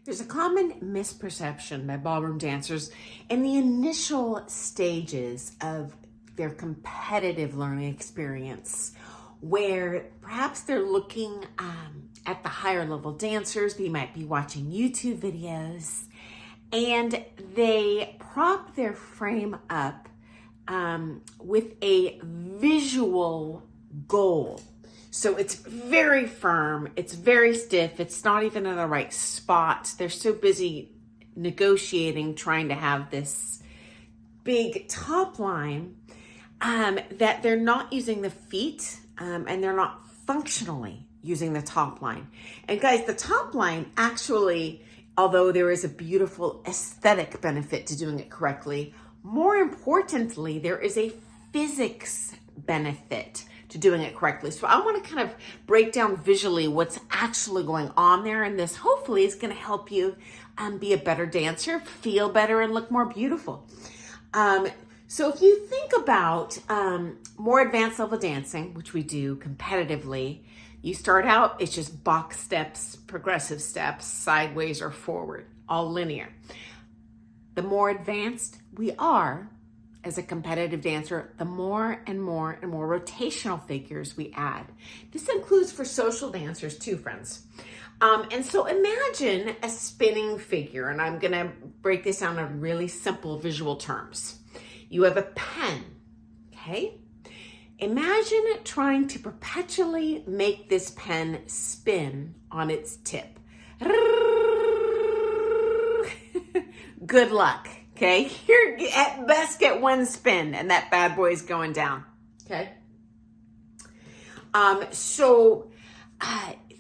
There's a common misperception by ballroom dancers in the initial stages of their competitive learning experience, where perhaps they're looking at the higher level dancers. They might be watching YouTube videos and they prop their frame up with a visual goal. So it's very firm, it's very stiff, it's not even in the right spot. They're so busy negotiating, trying to have this big top line that they're not using the feet and they're not functionally using the top line. And guys, the top line actually, although there is a beautiful aesthetic benefit to doing it correctly, more importantly, there is a physics benefit to doing it correctly. So I want to kind of break down visually what's actually going on there. And this hopefully is going to help you be a better dancer, feel better, and look more beautiful. So if you think about more advanced level dancing, which we do competitively, you start out, it's just box steps, progressive steps, sideways or forward, all linear. The more advanced we are as a competitive dancer, the more and more and more rotational figures we add. This includes for social dancers too, friends. And so imagine a spinning figure, and I'm gonna break this down in really simple visual terms. You have a pen, okay? Imagine trying to perpetually make this pen spin on its tip. Good luck. Okay, you're at best get one spin and that bad boy is going down, okay?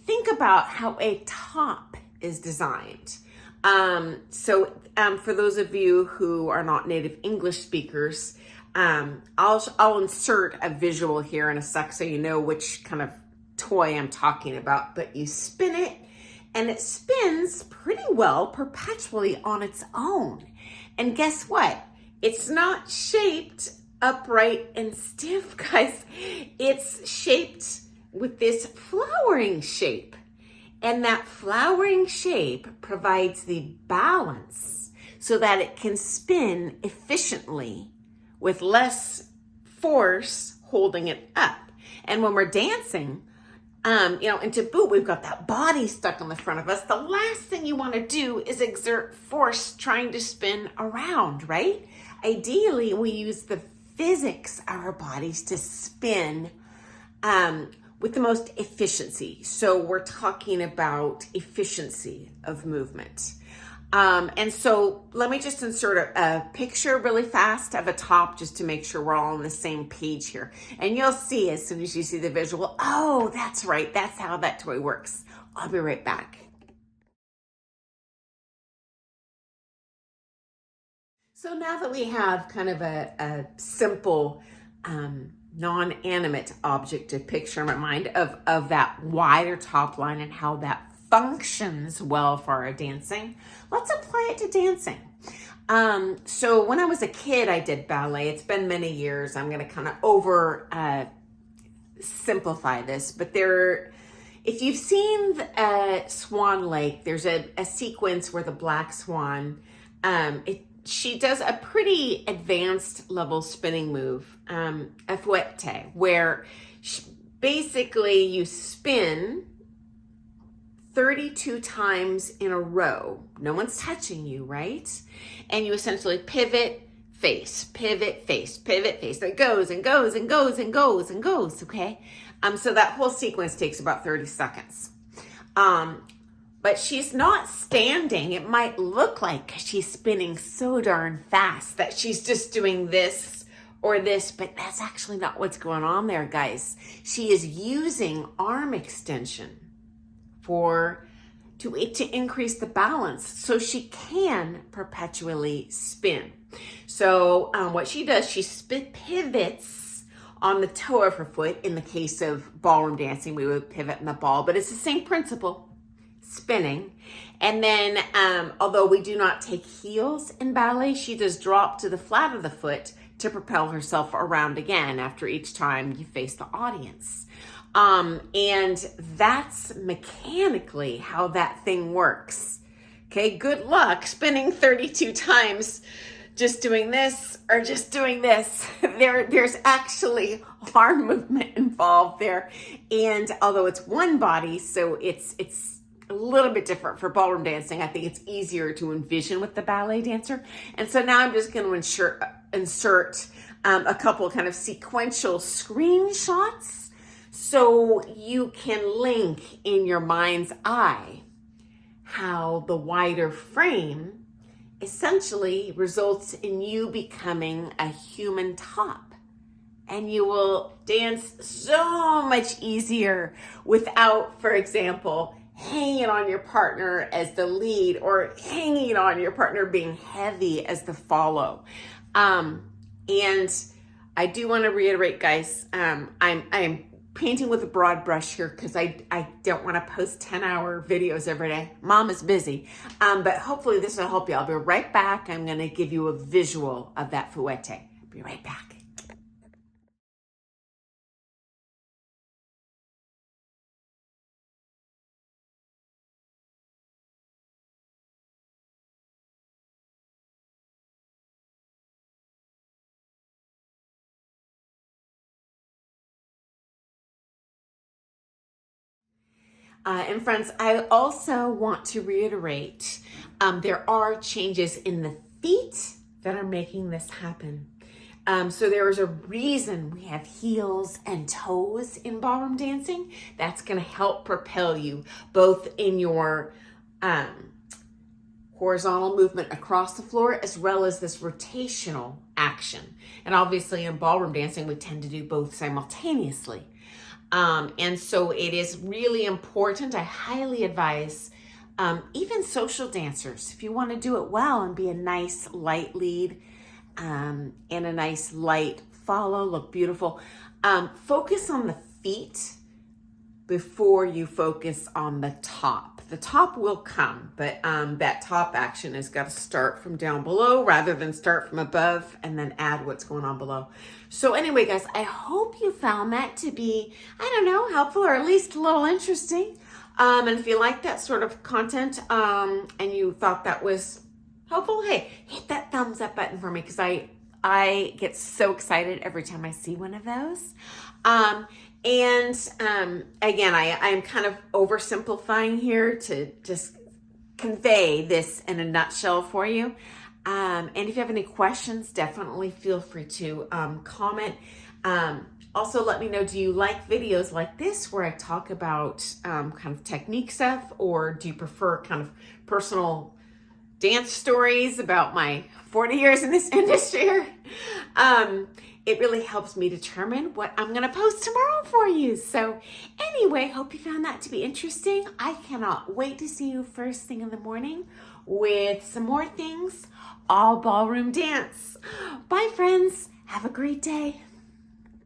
Think about how a top is designed. For those of you who are not native English speakers, I'll insert a visual here in a sec so you know which kind of toy I'm talking about, but you spin it and it spins pretty well perpetually on its own. And guess what? It's not shaped upright and stiff, guys. It's shaped with this flowering shape. And that flowering shape provides the balance so that it can spin efficiently with less force holding it up. And when we're dancing, and to boot, we've got that body stuck on the front of us. The last thing you want to do is exert force trying to spin around, right? Ideally, we use the physics of our bodies to spin with the most efficiency. So we're talking about efficiency of movement. And so let me just insert a picture really fast of a top just to make sure we're all on the same page here. And you'll see as soon as you see the visual, oh, that's right. That's how that toy works. I'll be right back. So now that we have kind of a simple non-animate object to picture in my mind of that wider top line and how that functions well for our dancing, let's apply it to dancing. So when I was a kid, I did ballet. It's been many years. I'm going to kind of simplify this, but if you've seen Swan Lake, there's a sequence where the black swan, she does a pretty advanced level spinning move, a fouette, where basically you spin 32 times in a row. No one's touching you, right? And you essentially pivot, face, pivot, face, pivot, face. That goes and goes and goes and goes and goes, okay? So that whole sequence takes about 30 seconds. But she's not standing. It might look like she's spinning so darn fast that she's just doing this or this, but that's actually not what's going on there, guys. She is using arm extension to increase the balance so she can perpetually spin. So what she does, she pivots on the toe of her foot. In the case of ballroom dancing, we would pivot in the ball, but it's the same principle, spinning. And then although we do not take heels in ballet, she does drop to the flat of the foot to propel herself around again after each time you face the audience. And that's mechanically how that thing works. Okay, good luck spinning 32 times just doing this or just doing this. There's actually arm movement involved there. And although it's one body, so it's a little bit different for ballroom dancing. I think it's easier to envision with the ballet dancer. And so now I'm just going to insert a couple kind of sequential screenshots so you can link in your mind's eye how the wider frame essentially results in you becoming a human top. And you will dance so much easier without, for example, hanging on your partner as the lead or hanging on your partner being heavy as the follow. And I do want to reiterate, guys, I'm painting with a broad brush here because I don't want to post 10-hour videos every day. Mom is busy. But hopefully this will help you. I'll be right back. I'm going to give you a visual of that fouette. Be right back. And friends, I also want to reiterate, there are changes in the feet that are making this happen. So there is a reason we have heels and toes in ballroom dancing. That's going to help propel you both in your horizontal movement across the floor as well as this rotational action. And obviously in ballroom dancing, we tend to do both simultaneously. And so it is really important. I highly advise even social dancers, if you want to do it well and be a nice light lead and a nice light follow, look beautiful, focus on the feet before you focus on the top. The top will come, but that top action has got to start from down below rather than start from above and then add what's going on below. So anyway, guys, I hope you found that to be, I don't know, helpful or at least a little interesting. And if you like that sort of content and you thought that was helpful, hey, hit that thumbs up button for me because I get so excited every time I see one of those. Again, I'm kind of oversimplifying here to just convey this in a nutshell for you. And if you have any questions, definitely feel free to comment. Also, let me know, do you like videos like this where I talk about kind of technique stuff, or do you prefer kind of personal dance stories about my 40 years in this industry? It really helps me determine what I'm going to post tomorrow for you. So anyway, hope you found that to be interesting. I cannot wait to see you first thing in the morning with some more things, all ballroom dance. Bye, friends. Have a great day.